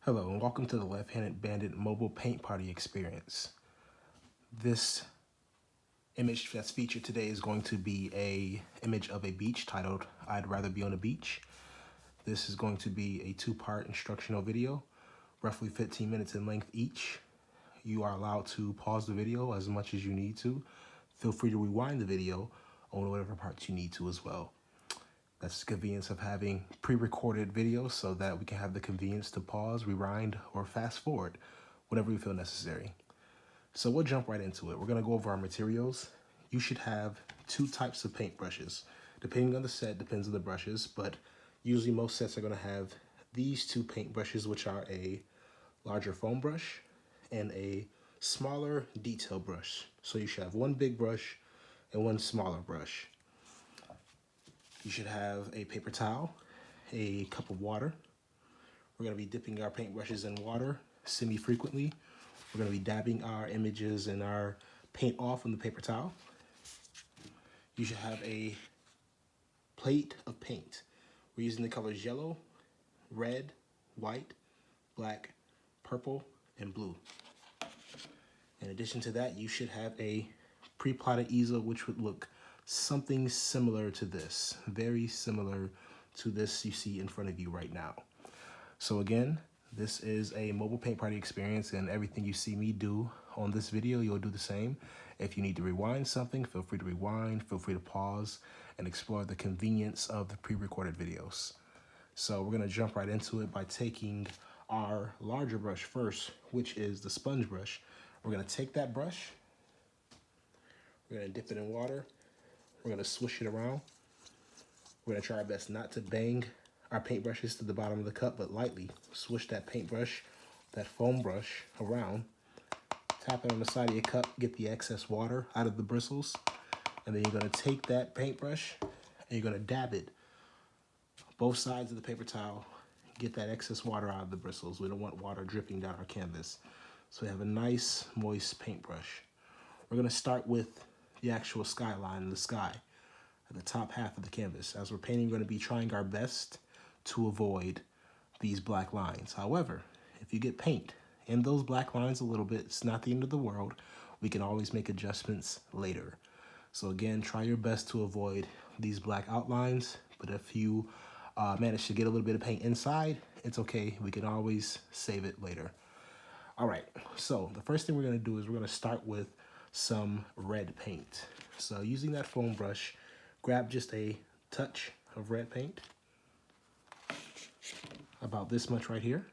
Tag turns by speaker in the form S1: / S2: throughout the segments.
S1: Hello and welcome to the Left-Handed Bandit mobile paint party experience. This image that's featured today is going to be an image of a beach titled I'd Rather Be on a Beach. This is going to be a two-part instructional video, roughly 15 minutes in length each. You are allowed to pause the video as much as you need to. Feel free to rewind the video on whatever parts you need to as well. That's the convenience of having pre-recorded videos so that we can have the convenience to pause, rewind, or fast forward whenever we feel necessary. So we'll jump right into it. We're gonna go over our materials. You should have two types of paintbrushes. Depending on the set, depends on the brushes, but usually most sets are gonna have these two paintbrushes, which are a larger foam brush and a smaller detail brush. So you should have one big brush and one smaller brush. You should have a paper towel, a cup of water. We're gonna be dipping our paintbrushes in water semi-frequently. We're gonna be dabbing our images and our paint off on the paper towel. You should have a plate of paint. We're using the colors yellow, red, white, black, purple, and blue. In addition to that, you should have a pre-plotted easel, which would look something similar to this, very similar to this you see in front of you right now. So again, this is a mobile paint party experience, and everything you see me do on this video, you'll do the same. If you need to rewind something, feel free to rewind, feel free to pause and explore the convenience of the pre-recorded videos. So we're gonna jump right into it by taking our larger brush first, which is the sponge brush. We're gonna take that brush, we're gonna dip it in water, we're gonna swish it around. We're gonna try our best not to bang our paintbrushes to the bottom of the cup, but lightly swish that paintbrush, that foam brush around. Tap it on the side of your cup, get the excess water out of the bristles. And then you're gonna take that paintbrush and you're gonna dab it both sides of the paper towel, get that excess water out of the bristles. We don't want water dripping down our canvas. So we have a nice moist paintbrush. We're gonna start with the actual skyline, the sky, at the top half of the canvas. As we're painting, we're gonna be trying our best to avoid these black lines. However, if you get paint in those black lines a little bit, it's not the end of the world. We can always make adjustments later. So again, try your best to avoid these black outlines, but if you manage to get a little bit of paint inside, it's okay. We can always save it later. All right, so the first thing we're gonna do is we're gonna start with some red paint. So using that foam brush, grab just a touch of red paint, about this much right here.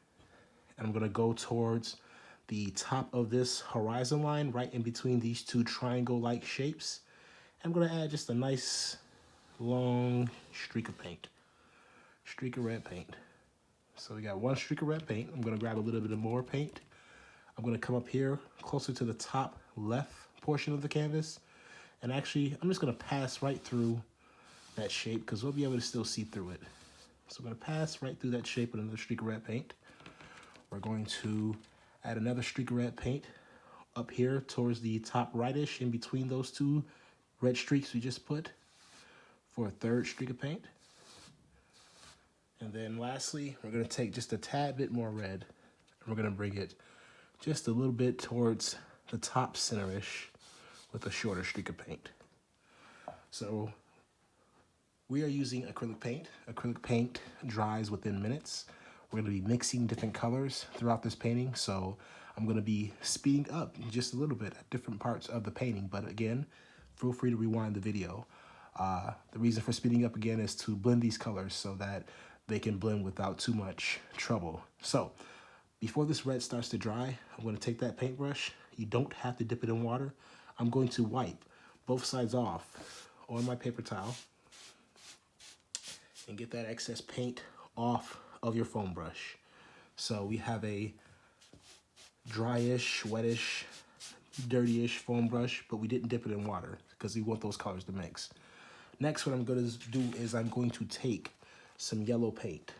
S1: And I'm gonna go towards the top of this horizon line, right in between these two triangle-like shapes. I'm gonna add just a nice long streak of paint, streak of red paint. So we got one streak of red paint. I'm gonna grab a little bit of more paint. I'm gonna come up here closer to the top left portion of the canvas. And actually, I'm just gonna pass right through that shape because we'll be able to still see through it. So I'm gonna pass right through that shape with another streak of red paint. We're going to add another streak of red paint up here towards the top rightish in between those two red streaks we just put for a third streak of paint. And then lastly, we're gonna take just a tad bit more red and we're gonna bring it just a little bit towards the top center-ish with a shorter streak of paint. So we are using acrylic paint. Acrylic paint dries within minutes. We're gonna be mixing different colors throughout this painting, so I'm gonna be speeding up just a little bit at different parts of the painting, but again, feel free to rewind the video. The reason for speeding up again is to blend these colors so that they can blend without too much trouble. So before this red starts to dry, I'm gonna take that paintbrush. You don't have to dip it in water. I'm going to wipe both sides off on my paper towel and get that excess paint off of your foam brush. So we have a dryish, wettish, dirtyish foam brush, but we didn't dip it in water because we want those colors to mix. Next, what I'm gonna do is I'm going to take some yellow paint.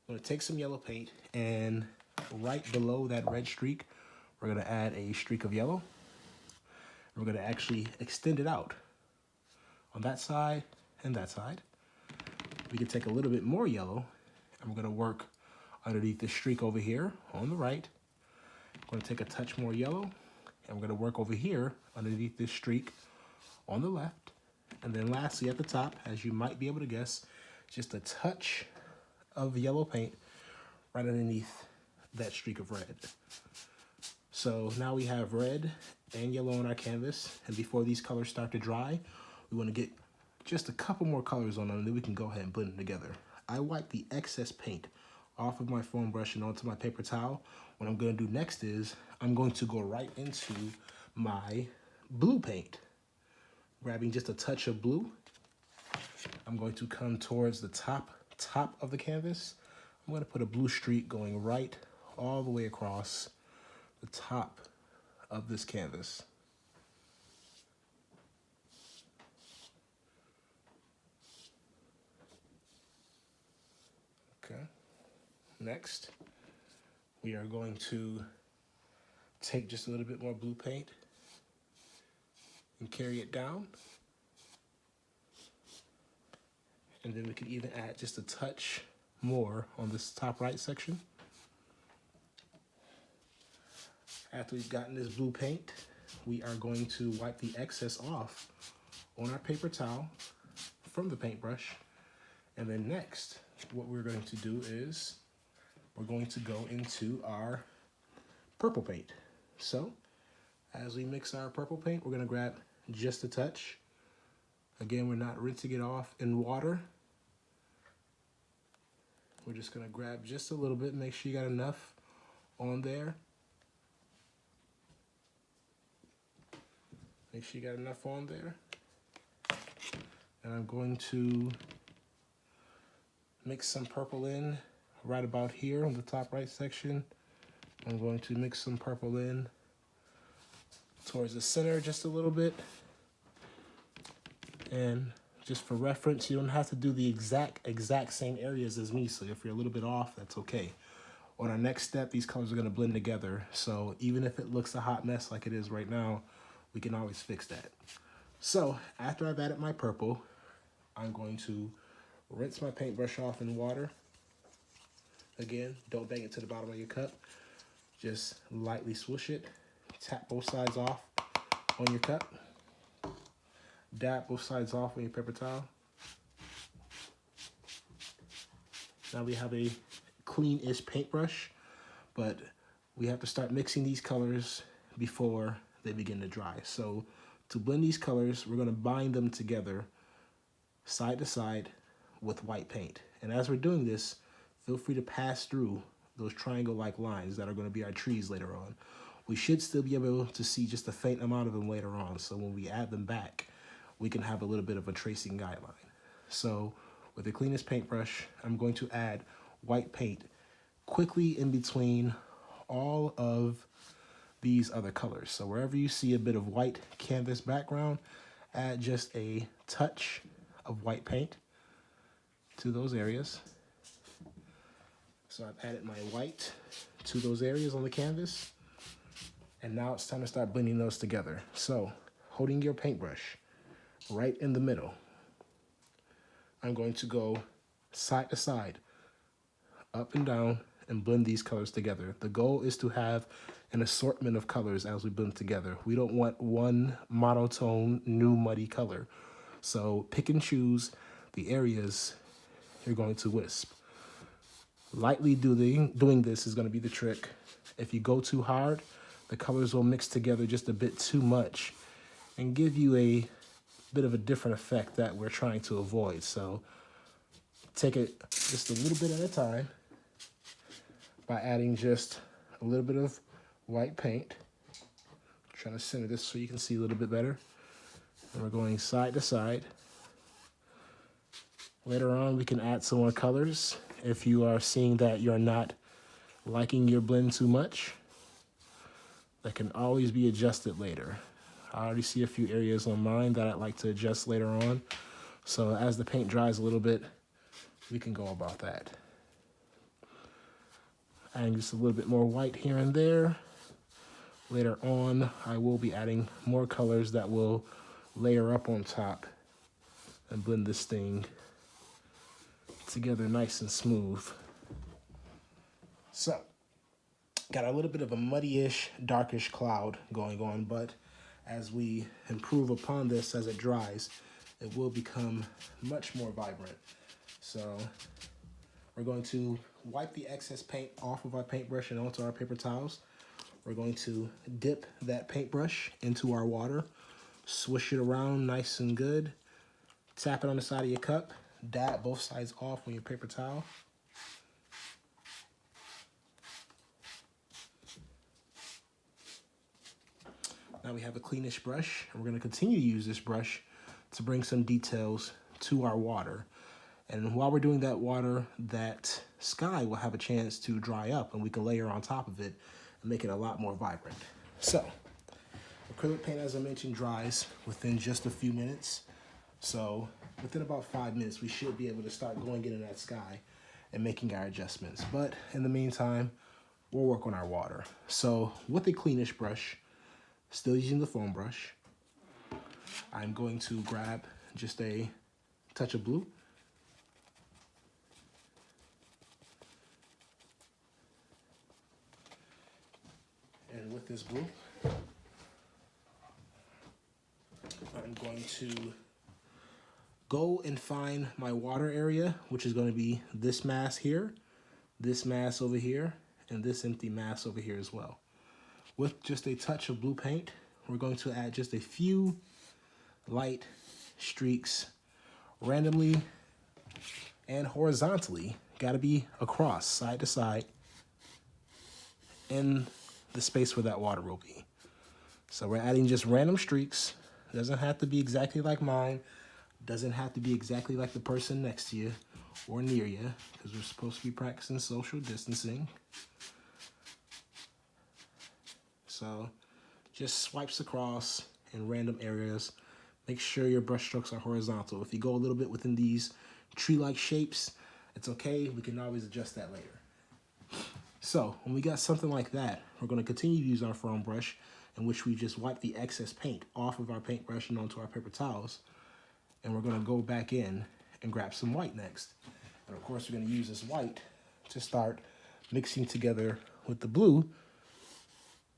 S1: I'm gonna take some yellow paint and right below that red streak, we're gonna add a streak of yellow. We're gonna actually extend it out on that side and that side. We can take a little bit more yellow and we're gonna work underneath this streak over here on the right. I'm going to take a touch more yellow, and I'm going to work over here underneath this streak on the left. And then lastly at the top, as you might be able to guess, just a touch of yellow paint right underneath that streak of red. So now we have red and yellow on our canvas, and before these colors start to dry, we want to get just a couple more colors on them, and then we can go ahead and blend them together. I wipe the excess paint off of my foam brush and onto my paper towel. What I'm going to do next is I'm going to go right into my blue paint. Grabbing just a touch of blue, I'm going to come towards the top of the canvas. I'm going to put a blue streak going right all the way across the top of this canvas. Okay. Next, we are going to take just a little bit more blue paint and carry it down. And then we can even add just a touch more on this top right section. After we've gotten this blue paint, we are going to wipe the excess off on our paper towel from the paintbrush. And then next, what we're going to do is we're going to go into our purple paint. So as we mix our purple paint, we're going to grab just a touch. Again, we're not rinsing it off in water. We're just going to grab just a little bit, make sure you got enough on there. Make sure you got enough on there. And I'm going to mix some purple in right about here on the top right section. I'm going to mix some purple in towards the center just a little bit. And just for reference, you don't have to do the exact same areas as me, so if you're a little bit off, that's okay. On our next step, these colors are going to blend together, so even if it looks a hot mess like it is right now, we can always fix that. So after I've added my purple, I'm going to rinse my paintbrush off in water. Again, don't bang it to the bottom of your cup. Just lightly swoosh it. Tap both sides off on your cup. Dab both sides off on your paper towel. Now we have a clean-ish paintbrush, but we have to start mixing these colors before they begin to dry. So to blend these colors, we're going to bind them together side to side with white paint. And as we're doing this, feel free to pass through those triangle-like lines that are going to be our trees later on. We should still be able to see just a faint amount of them later on, so when we add them back, we can have a little bit of a tracing guideline. So with the cleanest paintbrush, I'm going to add white paint quickly in between all of these other colors. So wherever you see a bit of white canvas background, add just a touch of white paint to those areas. So I've added my white to those areas on the canvas. And now it's time to start blending those together. So holding your paintbrush right in the middle, I'm going to go side to side, up and down, and blend these colors together. The goal is to have an assortment of colors as we blend together. We don't want one monotone, new muddy color. So pick and choose the areas you're going to wisp. Lightly doing this is going to be the trick. If you go too hard, the colors will mix together just a bit too much and give you a bit of a different effect that we're trying to avoid. So take it just a little bit at a time by adding just a little bit of white paint. I'm trying to center this so you can see a little bit better. And we're going side to side. Later on, we can add some more colors if you are seeing that you're not liking your blend too much. That can always be adjusted later. I already see a few areas on mine that I'd like to adjust later on. So as the paint dries a little bit, we can go about that. Adding just a little bit more white here and there. Later on, I will be adding more colors that will layer up on top and blend this thing together nice and smooth. So, got a little bit of a muddy-ish, darkish cloud going on, but as we improve upon this as it dries, it will become much more vibrant. So we're going to wipe the excess paint off of our paintbrush and onto our paper towels. We're going to dip that paintbrush into our water, swish it around nice and good, tap it on the side of your cup, dab both sides off on your paper towel. Now we have a cleanish brush, and we're going to continue to use this brush to bring some details to our water. And while we're doing that water, that sky will have a chance to dry up, and we can layer on top of it and make it a lot more vibrant. So, acrylic paint, as I mentioned, dries within just a few minutes. So, within about 5 minutes, we should be able to start going into that sky and making our adjustments. But in the meantime, we'll work on our water. So, with a cleanish brush, still using the foam brush, I'm going to grab just a touch of blue. And with this blue, I'm going to go and find my water area, which is going to be this mass here, this mass over here, and this empty mass over here as well. With just a touch of blue paint, we're going to add just a few light streaks randomly and horizontally, got to be across, side to side, in the space where that water will be. So we're adding just random streaks. Doesn't have to be exactly like mine. Doesn't have to be exactly like the person next to you or near you, because we're supposed to be practicing social distancing. So just swipes across in random areas. Make sure your brush strokes are horizontal. If you go a little bit within these tree-like shapes, it's okay. We can always adjust that later. So when we got something like that, we're going to continue to use our foam brush, in which we just wipe the excess paint off of our paintbrush and onto our paper towels. And we're going to go back in and grab some white next. And of course, we're going to use this white to start mixing together with the blue,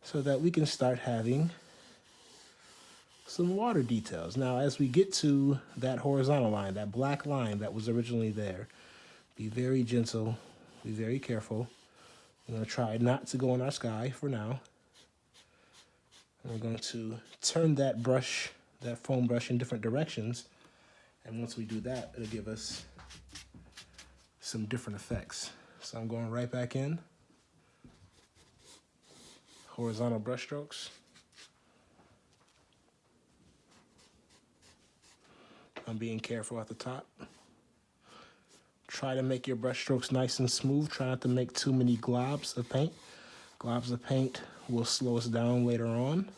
S1: so that we can start having some water details. Now, as we get to that horizontal line, that black line that was originally there, be very gentle, be very careful. We're going to try not to go in our sky for now. And we're going to turn that brush, that foam brush, in different directions. And once we do that, it'll give us some different effects. So I'm going right back in. Horizontal brush strokes. I'm being careful at the top. Try to make your brush strokes nice and smooth. Try not to make too many globs of paint. Globs of paint will slow us down later on.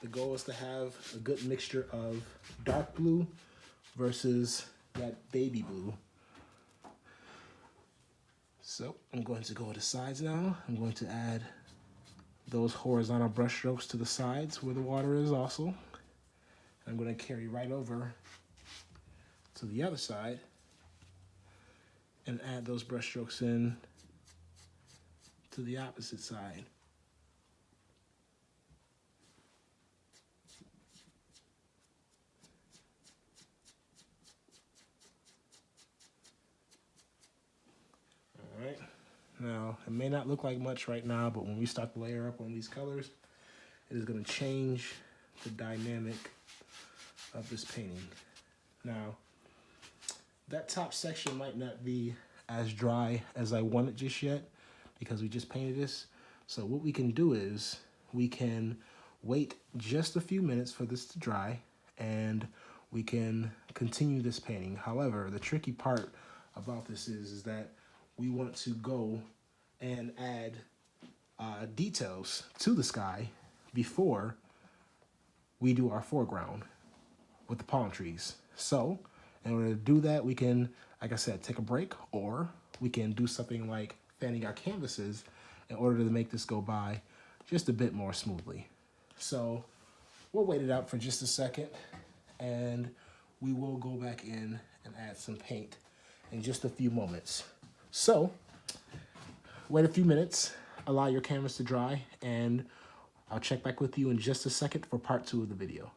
S1: The goal is to have a good mixture of dark blue versus that baby blue. So I'm going to go to the sides now. I'm going to add those horizontal brush strokes to the sides where the water is also. I'm going to carry right over to the other side and add those brush strokes in to the opposite side. All right. Now, it may not look like much right now, but when we start to layer up on these colors, it is going to change the dynamic of this painting. Now, that top section might not be as dry as I want it just yet, because we just painted this. So what we can do is we can wait just a few minutes for this to dry, and we can continue this painting. However, the tricky part about this is that we want to go and add details to the sky before we do our foreground with the palm trees. So in order to do that, we can, like I said, take a break, or we can do something like fanning our canvases in order to make this go by just a bit more smoothly. So we'll wait it out for just a second, and we will go back in and add some paint in just a few moments. So wait a few minutes, allow your canvas to dry, and I'll check back with you in just a second for part 2 of the video.